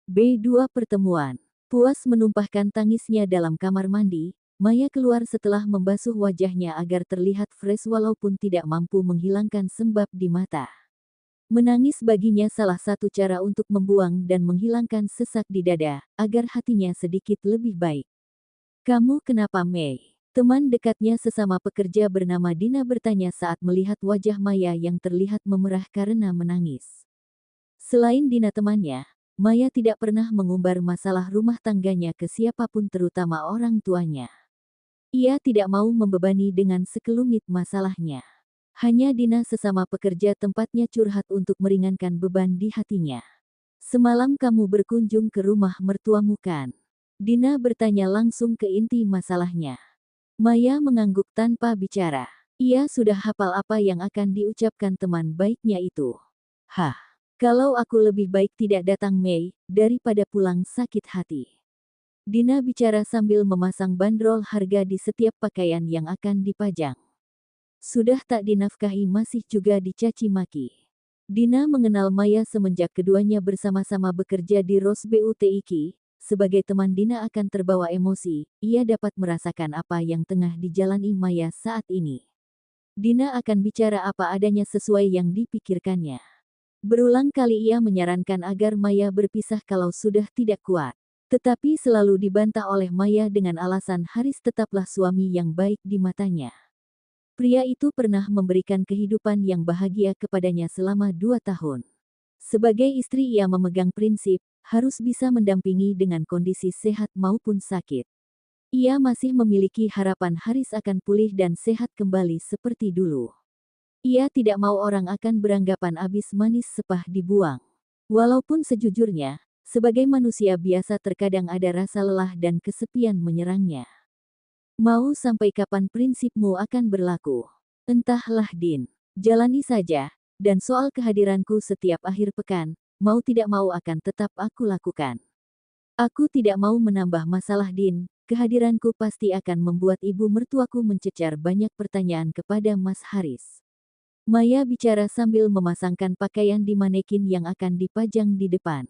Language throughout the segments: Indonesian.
B2 Pertemuan. Puas menumpahkan tangisnya dalam kamar mandi, Maya keluar setelah membasuh wajahnya agar terlihat fresh walaupun tidak mampu menghilangkan sembab di mata. Menangis baginya salah satu cara untuk membuang dan menghilangkan sesak di dada, agar hatinya sedikit lebih baik. "Kamu kenapa, Mei?" Teman dekatnya sesama pekerja bernama Dina bertanya saat melihat wajah Maya yang terlihat memerah karena menangis. Selain Dina temannya, Maya tidak pernah mengumbar masalah rumah tangganya ke siapapun terutama orang tuanya. Ia tidak mau membebani dengan sekelumit masalahnya. Hanya Dina sesama pekerja tempatnya curhat untuk meringankan beban di hatinya. "Semalam kamu berkunjung ke rumah mertuamu kan?" Dina bertanya langsung ke inti masalahnya. Maya mengangguk tanpa bicara. Ia sudah hafal apa yang akan diucapkan teman baiknya itu. "Hah, kalau aku lebih baik tidak datang, Mei, daripada pulang sakit hati." Dina bicara sambil memasang bandrol harga di setiap pakaian yang akan dipajang. Sudah tak dinafkahi masih juga dicaci maki. Dina mengenal Maya semenjak keduanya bersama-sama bekerja di Rosbeutiki. Sebagai teman Dina akan terbawa emosi, ia dapat merasakan apa yang tengah dijalani Maya saat ini. Dina akan bicara apa adanya sesuai yang dipikirkannya. Berulang kali ia menyarankan agar Maya berpisah kalau sudah tidak kuat. Tetapi selalu dibantah oleh Maya dengan alasan Haris tetaplah suami yang baik di matanya. Pria itu pernah memberikan kehidupan yang bahagia kepadanya selama 2 tahun. Sebagai istri ia memegang prinsip, harus bisa mendampingi dengan kondisi sehat maupun sakit. Ia masih memiliki harapan Haris akan pulih dan sehat kembali seperti dulu. Ia tidak mau orang akan beranggapan abis manis sepah dibuang. Walaupun sejujurnya, sebagai manusia biasa terkadang ada rasa lelah dan kesepian menyerangnya. "Mau sampai kapan prinsipmu akan berlaku?" "Entahlah, Din. Jalani saja, dan soal kehadiranku setiap akhir pekan, mau tidak mau akan tetap aku lakukan. Aku tidak mau menambah masalah, Din. Kehadiranku pasti akan membuat ibu mertuaku mencecar banyak pertanyaan kepada Mas Haris." Maya bicara sambil memasangkan pakaian di manekin yang akan dipajang di depan.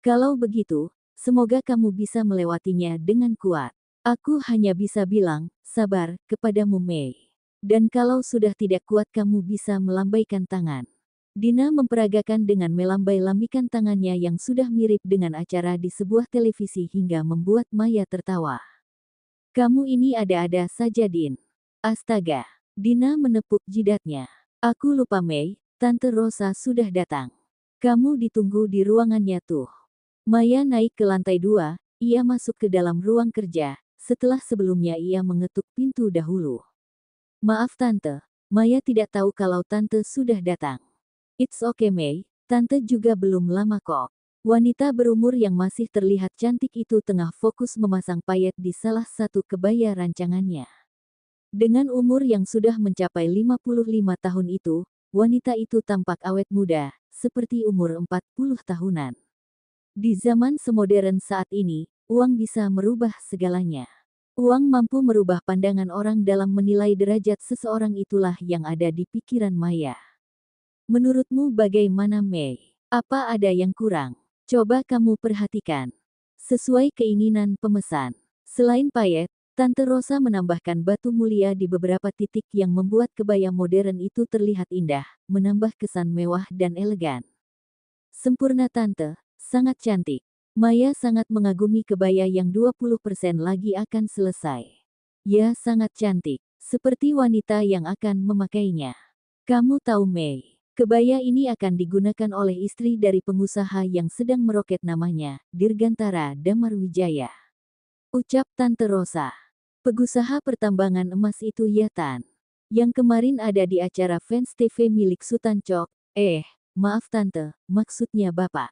"Kalau begitu, semoga kamu bisa melewatinya dengan kuat. Aku hanya bisa bilang, sabar, kepadamu, Mei. Dan kalau sudah tidak kuat kamu bisa melambaikan tangan." Dina memperagakan dengan melambai-lambikan tangannya yang sudah mirip dengan acara di sebuah televisi hingga membuat Maya tertawa. "Kamu ini ada-ada saja, Din." "Astaga." Dina menepuk jidatnya. "Aku lupa, Mei, Tante Rosa sudah datang. Kamu ditunggu di ruangannya tuh." Maya naik ke lantai 2, ia masuk ke dalam ruang kerja, setelah sebelumnya ia mengetuk pintu dahulu. "Maaf Tante, Maya tidak tahu kalau Tante sudah datang." "It's okay, Mei, Tante juga belum lama kok." Wanita berumur yang masih terlihat cantik itu tengah fokus memasang payet di salah satu kebaya rancangannya. Dengan umur yang sudah mencapai 55 tahun itu, wanita itu tampak awet muda, seperti umur 40 tahunan. Di zaman semodern saat ini, uang bisa merubah segalanya. Uang mampu merubah pandangan orang dalam menilai derajat seseorang, itulah yang ada di pikiran Maya. "Menurutmu bagaimana, Mei? Apa ada yang kurang? Coba kamu perhatikan." Sesuai keinginan pemesan. Selain payet, Tante Rosa menambahkan batu mulia di beberapa titik yang membuat kebaya modern itu terlihat indah, menambah kesan mewah dan elegan. "Sempurna Tante, sangat cantik." Maya sangat mengagumi kebaya yang 20% lagi akan selesai. "Ya, sangat cantik, seperti wanita yang akan memakainya." "Kamu tahu, Mei, kebaya ini akan digunakan oleh istri dari pengusaha yang sedang meroket namanya, Dirgantara Damarwijaya." Ucap Tante Rosa. "Pengusaha pertambangan emas itu ya Tan? Yang kemarin ada di acara Fans TV milik Sultan Chok." Maaf Tante, maksudnya Bapak."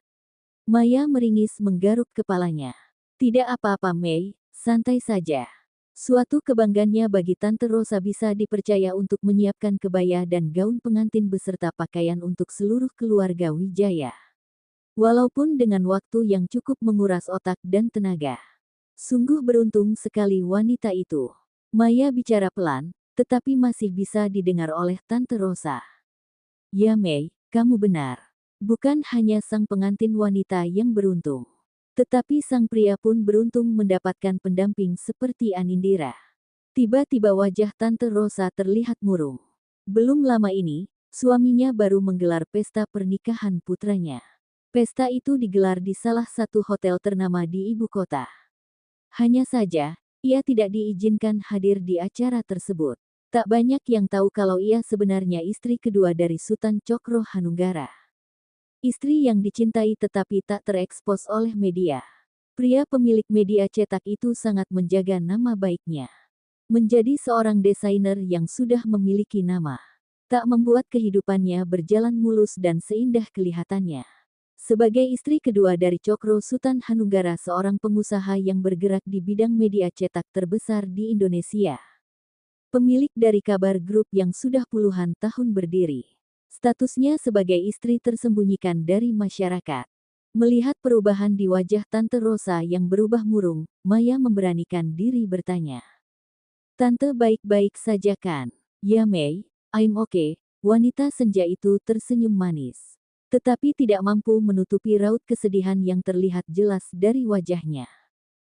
Maya meringis menggaruk kepalanya. "Tidak apa-apa Mei, santai saja." Suatu kebanggaannya bagi Tante Rosa bisa dipercaya untuk menyiapkan kebaya dan gaun pengantin beserta pakaian untuk seluruh keluarga Wijaya. Walaupun dengan waktu yang cukup menguras otak dan tenaga. Sungguh beruntung sekali wanita itu. Maya bicara pelan, tetapi masih bisa didengar oleh Tante Rosa. "Ya Mei, kamu benar. Bukan hanya sang pengantin wanita yang beruntung, tetapi sang pria pun beruntung mendapatkan pendamping seperti Anindira. Tiba-tiba wajah Tante Rosa terlihat murung. Belum lama ini, suaminya baru menggelar pesta pernikahan putranya. Pesta itu digelar di salah satu hotel ternama di ibu kota. Hanya saja, ia tidak diizinkan hadir di acara tersebut. Tak banyak yang tahu kalau ia sebenarnya istri kedua dari Sutan Cokro Hanunggara. Istri yang dicintai tetapi tak terekspos oleh media. Pria pemilik media cetak itu sangat menjaga nama baiknya. Menjadi seorang desainer yang sudah memiliki nama, tak membuat kehidupannya berjalan mulus dan seindah kelihatannya. Sebagai istri kedua dari Cokro Sutan Hanunggara, seorang pengusaha yang bergerak di bidang media cetak terbesar di Indonesia. Pemilik dari Kabar Group yang sudah puluhan tahun berdiri. Statusnya sebagai istri tersembunyikan dari masyarakat. Melihat perubahan di wajah Tante Rosa yang berubah murung, Maya memberanikan diri bertanya. Tante baik-baik saja kan? Ya Mei, I'm okay. Wanita senja itu tersenyum manis. Tetapi tidak mampu menutupi raut kesedihan yang terlihat jelas dari wajahnya.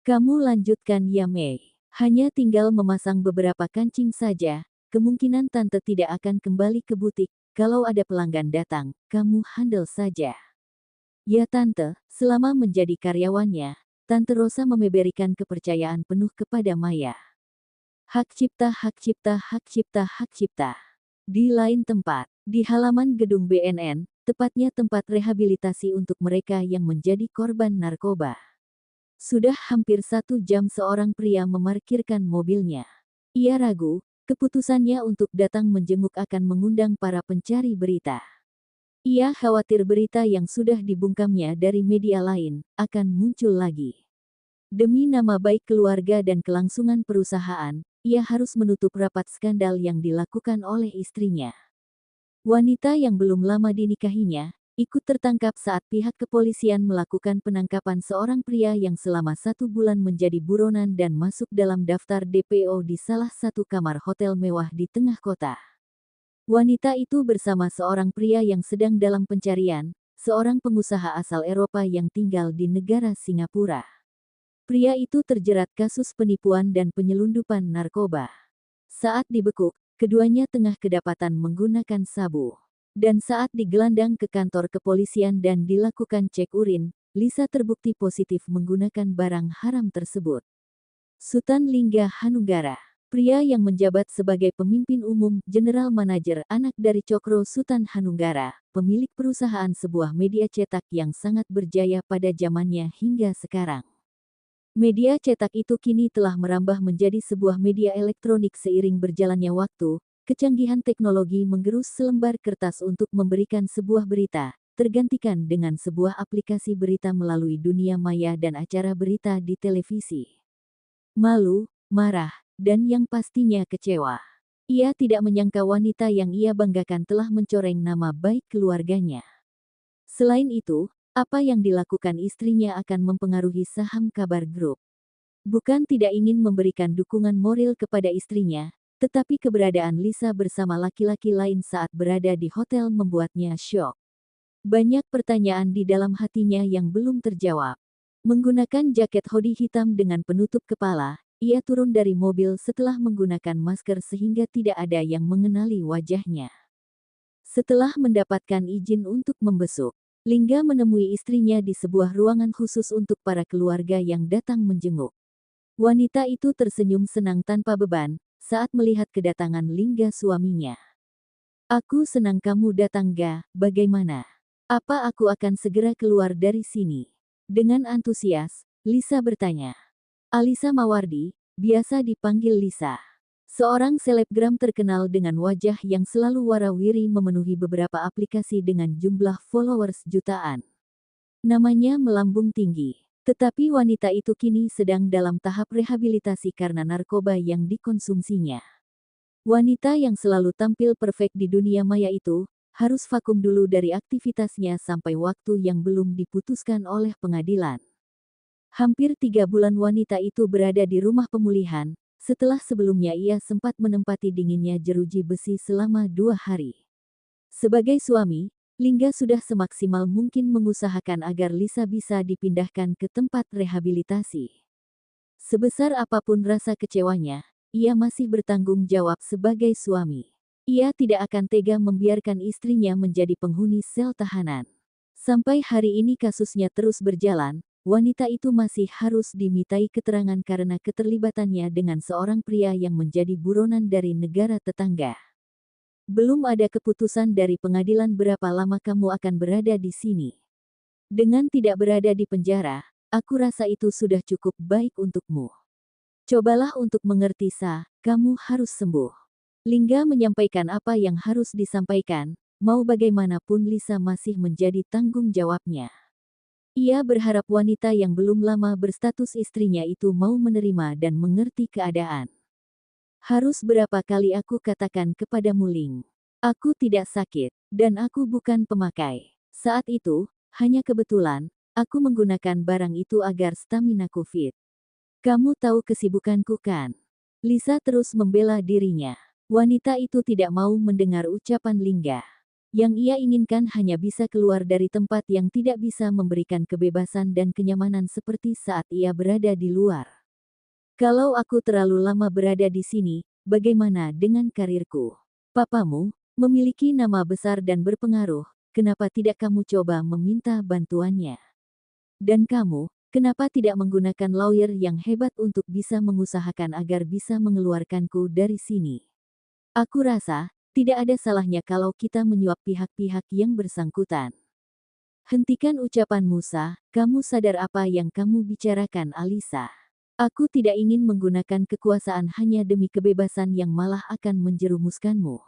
Kamu lanjutkan ya Mei. Hanya tinggal memasang beberapa kancing saja. Kemungkinan Tante tidak akan kembali ke butik. Kalau ada pelanggan datang, kamu handle saja. Ya Tante, selama menjadi karyawannya, Tante Rosa memberikan kepercayaan penuh kepada Maya. Hak cipta, hak cipta, hak cipta, hak cipta. Di lain tempat, di halaman gedung BNN, tepatnya tempat rehabilitasi untuk mereka yang menjadi korban narkoba. Sudah hampir 1 jam seorang pria memarkirkan mobilnya. Ia ragu, keputusannya untuk datang menjenguk akan mengundang para pencari berita. Ia khawatir berita yang sudah dibungkamnya dari media lain, akan muncul lagi. Demi nama baik keluarga dan kelangsungan perusahaan, ia harus menutup rapat skandal yang dilakukan oleh istrinya. Wanita yang belum lama dinikahinya, ikut tertangkap saat pihak kepolisian melakukan penangkapan seorang pria yang selama 1 bulan menjadi buronan dan masuk dalam daftar DPO di salah satu kamar hotel mewah di tengah kota. Wanita itu bersama seorang pria yang sedang dalam pencarian, seorang pengusaha asal Eropa yang tinggal di negara Singapura. Pria itu terjerat kasus penipuan dan penyelundupan narkoba. Saat dibekuk, keduanya tengah kedapatan menggunakan sabu. Dan saat digelandang ke kantor kepolisian dan dilakukan cek urin, Lisa terbukti positif menggunakan barang haram tersebut. Sutan Lingga Hanunggara, pria yang menjabat sebagai pemimpin umum, general manajer anak dari Cokro Sutan Hanunggara, pemilik perusahaan sebuah media cetak yang sangat berjaya pada zamannya hingga sekarang. Media cetak itu kini telah merambah menjadi sebuah media elektronik seiring berjalannya waktu. Kecanggihan teknologi menggerus selembar kertas untuk memberikan sebuah berita, tergantikan dengan sebuah aplikasi berita melalui dunia maya dan acara berita di televisi. Malu, marah, dan yang pastinya kecewa. Ia tidak menyangka wanita yang ia banggakan telah mencoreng nama baik keluarganya. Selain itu, apa yang dilakukan istrinya akan mempengaruhi saham Kabar Group. Bukan tidak ingin memberikan dukungan moral kepada istrinya, tetapi keberadaan Lisa bersama laki-laki lain saat berada di hotel membuatnya syok. Banyak pertanyaan di dalam hatinya yang belum terjawab. Menggunakan jaket hoodie hitam dengan penutup kepala, ia turun dari mobil setelah menggunakan masker sehingga tidak ada yang mengenali wajahnya. Setelah mendapatkan izin untuk membesuk, Lingga menemui istrinya di sebuah ruangan khusus untuk para keluarga yang datang menjenguk. Wanita itu tersenyum senang tanpa beban saat melihat kedatangan Lingga suaminya. Aku senang kamu datang Ga, bagaimana? Apa aku akan segera keluar dari sini? Dengan antusias, Lisa bertanya. Alisa Mawardi, biasa dipanggil Lisa. Seorang selebgram terkenal dengan wajah yang selalu warawiri memenuhi beberapa aplikasi dengan jumlah followers jutaan. Namanya melambung tinggi, tetapi wanita itu kini sedang dalam tahap rehabilitasi karena narkoba yang dikonsumsinya. Wanita yang selalu tampil perfect di dunia maya itu, harus vakum dulu dari aktivitasnya sampai waktu yang belum diputuskan oleh pengadilan. Hampir 3 bulan wanita itu berada di rumah pemulihan, setelah sebelumnya ia sempat menempati dinginnya jeruji besi selama 2 hari. Sebagai suami, Lingga sudah semaksimal mungkin mengusahakan agar Lisa bisa dipindahkan ke tempat rehabilitasi. Sebesar apapun rasa kecewanya, ia masih bertanggung jawab sebagai suami. Ia tidak akan tega membiarkan istrinya menjadi penghuni sel tahanan. Sampai hari ini kasusnya terus berjalan, wanita itu masih harus dimintai keterangan karena keterlibatannya dengan seorang pria yang menjadi buronan dari negara tetangga. Belum ada keputusan dari pengadilan berapa lama kamu akan berada di sini. Dengan tidak berada di penjara, aku rasa itu sudah cukup baik untukmu. Cobalah untuk mengerti kamu harus sembuh. Lingga menyampaikan apa yang harus disampaikan, mau bagaimanapun Lisa masih menjadi tanggung jawabnya. Ia berharap wanita yang belum lama berstatus istrinya itu mau menerima dan mengerti keadaan. Harus berapa kali aku katakan kepadamu Ling. Aku tidak sakit, dan aku bukan pemakai. Saat itu, hanya kebetulan, aku menggunakan barang itu agar staminaku fit. Kamu tahu kesibukanku kan? Lisa terus membela dirinya. Wanita itu tidak mau mendengar ucapan Lingga. Yang ia inginkan hanya bisa keluar dari tempat yang tidak bisa memberikan kebebasan dan kenyamanan seperti saat ia berada di luar. Kalau aku terlalu lama berada di sini, bagaimana dengan karirku? Papamu memiliki nama besar dan berpengaruh, kenapa tidak kamu coba meminta bantuannya? Dan kamu, kenapa tidak menggunakan lawyer yang hebat untuk bisa mengusahakan agar bisa mengeluarkanku dari sini? Aku rasa, tidak ada salahnya kalau kita menyuap pihak-pihak yang bersangkutan. Hentikan ucapan Musa, kamu sadar apa yang kamu bicarakan Alisa? Aku tidak ingin menggunakan kekuasaan hanya demi kebebasan yang malah akan menjerumuskanmu.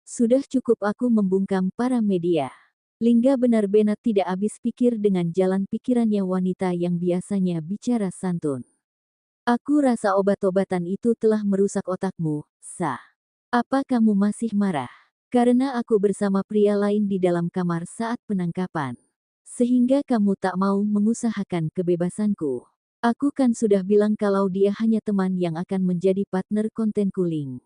Sudah cukup aku membungkam para media. Lingga benar-benar tidak habis pikir dengan jalan pikirannya wanita yang biasanya bicara santun. Aku rasa obat-obatan itu telah merusak otakmu, Sa. Apa kamu masih marah? Karena aku bersama pria lain di dalam kamar saat penangkapan. Sehingga kamu tak mau mengusahakan kebebasanku. Aku kan sudah bilang kalau dia hanya teman yang akan menjadi partner kontenku Ling.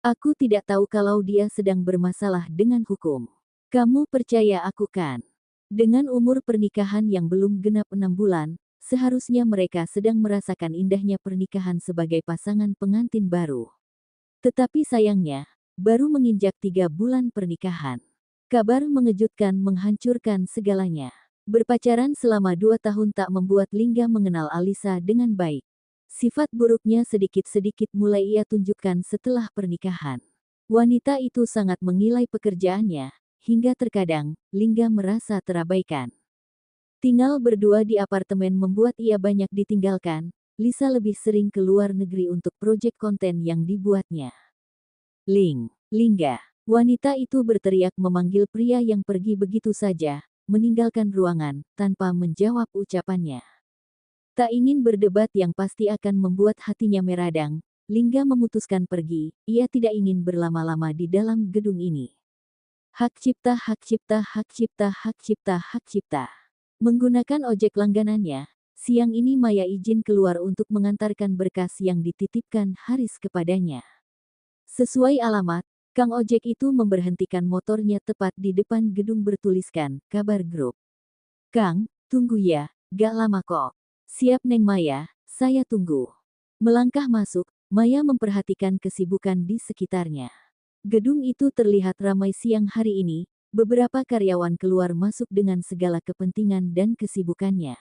Aku tidak tahu kalau dia sedang bermasalah dengan hukum. Kamu percaya aku kan? Dengan umur pernikahan yang belum genap 6 bulan, seharusnya mereka sedang merasakan indahnya pernikahan sebagai pasangan pengantin baru. Tetapi sayangnya, baru menginjak 3 bulan pernikahan. Kabar mengejutkan menghancurkan segalanya. Berpacaran selama 2 tahun tak membuat Lingga mengenal Alisa dengan baik. Sifat buruknya sedikit-sedikit mulai ia tunjukkan setelah pernikahan. Wanita itu sangat menilai pekerjaannya, hingga terkadang, Lingga merasa terabaikan. Tinggal berdua di apartemen membuat ia banyak ditinggalkan, Lisa lebih sering ke luar negeri untuk proyek konten yang dibuatnya. Lingga. Wanita itu berteriak memanggil pria yang pergi begitu saja, meninggalkan ruangan, tanpa menjawab ucapannya. Tak ingin berdebat yang pasti akan membuat hatinya meradang, Lingga memutuskan pergi, ia tidak ingin berlama-lama di dalam gedung ini. Hak cipta, hak cipta, hak cipta, hak cipta, hak cipta. Menggunakan ojek langganannya, siang ini Maya izin keluar untuk mengantarkan berkas yang dititipkan Haris kepadanya. Sesuai alamat, Kang ojek itu memberhentikan motornya tepat di depan gedung bertuliskan, kabar grup. Kang, tunggu ya, gak lama kok. Siap Neng Maya, saya tunggu. Melangkah masuk, Maya memperhatikan kesibukan di sekitarnya. Gedung itu terlihat ramai siang hari ini, beberapa karyawan keluar masuk dengan segala kepentingan dan kesibukannya.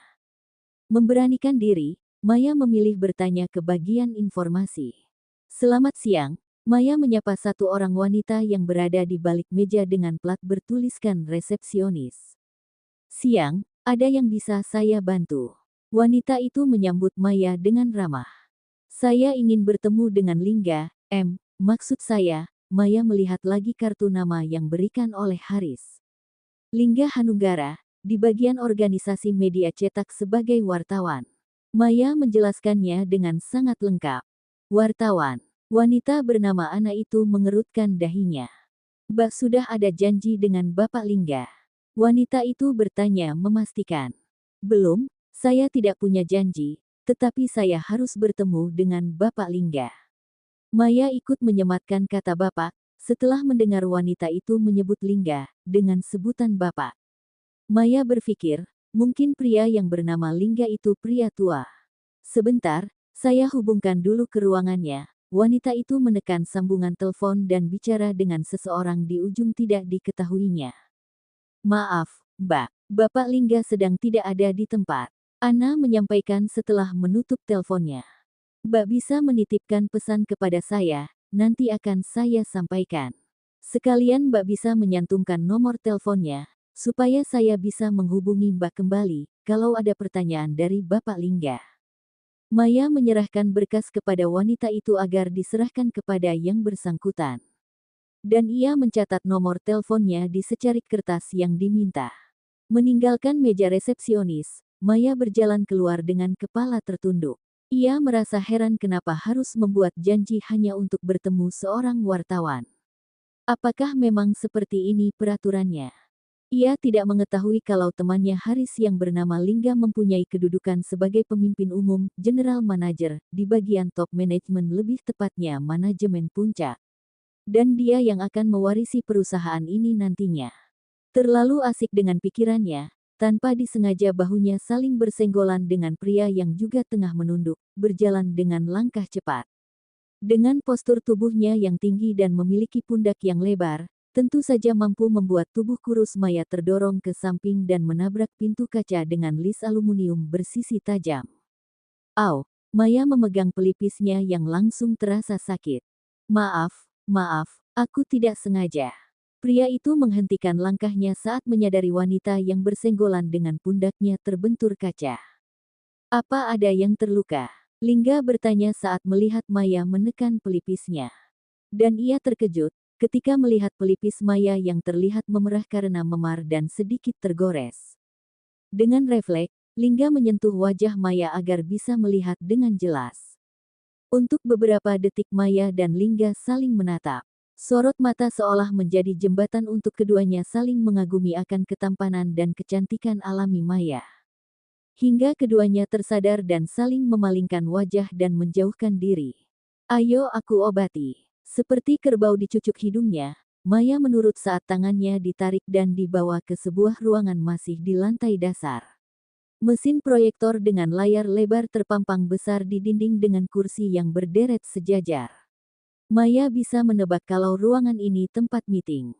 Memberanikan diri, Maya memilih bertanya ke bagian informasi. Selamat siang, Maya menyapa satu orang wanita yang berada di balik meja dengan plat bertuliskan resepsionis. Siang, ada yang bisa saya bantu? Wanita itu menyambut Maya dengan ramah. Saya ingin bertemu dengan Lingga, maksud saya, Maya melihat lagi kartu nama yang berikan oleh Haris. Lingga Hanunggara, di bagian organisasi media cetak sebagai wartawan. Maya menjelaskannya dengan sangat lengkap. Wartawan. Wanita bernama Ana itu mengerutkan dahinya. Mbak sudah ada janji dengan Bapak Lingga. Wanita itu bertanya memastikan. Belum, saya tidak punya janji, tetapi saya harus bertemu dengan Bapak Lingga. Maya ikut menyematkan kata Bapak, setelah mendengar wanita itu menyebut Lingga dengan sebutan bapak. Maya berpikir, mungkin pria yang bernama Lingga itu pria tua. Sebentar, saya hubungkan dulu ke ruangannya. Wanita itu menekan sambungan telepon dan bicara dengan seseorang di ujung tidak diketahuinya. Maaf, Mbak. Bapak Lingga sedang tidak ada di tempat. Ana menyampaikan setelah menutup teleponnya. Mbak bisa menitipkan pesan kepada saya, nanti akan saya sampaikan. Sekalian Mbak bisa menyantumkan nomor teleponnya, supaya saya bisa menghubungi Mbak kembali, kalau ada pertanyaan dari Bapak Lingga. Maya menyerahkan berkas kepada wanita itu agar diserahkan kepada yang bersangkutan. Dan ia mencatat nomor teleponnya di secarik kertas yang diminta. Meninggalkan meja resepsionis, Maya berjalan keluar dengan kepala tertunduk. Ia merasa heran kenapa harus membuat janji hanya untuk bertemu seorang wartawan. Apakah memang seperti ini peraturannya? Ia tidak mengetahui kalau temannya Haris yang bernama Lingga mempunyai kedudukan sebagai pemimpin umum, general manager, di bagian top manajemen lebih tepatnya manajemen puncak. Dan dia yang akan mewarisi perusahaan ini nantinya. Terlalu asik dengan pikirannya, tanpa disengaja bahunya saling bersenggolan dengan pria yang juga tengah menunduk, berjalan dengan langkah cepat. Dengan postur tubuhnya yang tinggi dan memiliki pundak yang lebar, tentu saja mampu membuat tubuh kurus Maya terdorong ke samping dan menabrak pintu kaca dengan lis aluminium bersisi tajam. Au, Maya memegang pelipisnya yang langsung terasa sakit. Maaf, aku tidak sengaja. Pria itu menghentikan langkahnya saat menyadari wanita yang bersenggolan dengan pundaknya terbentur kaca. Apa ada yang terluka? Lingga bertanya saat melihat Maya menekan pelipisnya. Dan ia terkejut ketika melihat pelipis Maya yang terlihat memerah karena memar dan sedikit tergores. Dengan refleks, Lingga menyentuh wajah Maya agar bisa melihat dengan jelas. Untuk beberapa detik Maya dan Lingga saling menatap. Sorot mata seolah menjadi jembatan untuk keduanya saling mengagumi akan ketampanan dan kecantikan alami Maya. Hingga keduanya tersadar dan saling memalingkan wajah dan menjauhkan diri. Ayo aku obati. Seperti kerbau dicucuk hidungnya, Maya menurut saat tangannya ditarik dan dibawa ke sebuah ruangan masih di lantai dasar. Mesin proyektor dengan layar lebar terpampang besar di dinding dengan kursi yang berderet sejajar. Maya bisa menebak kalau ruangan ini tempat meeting.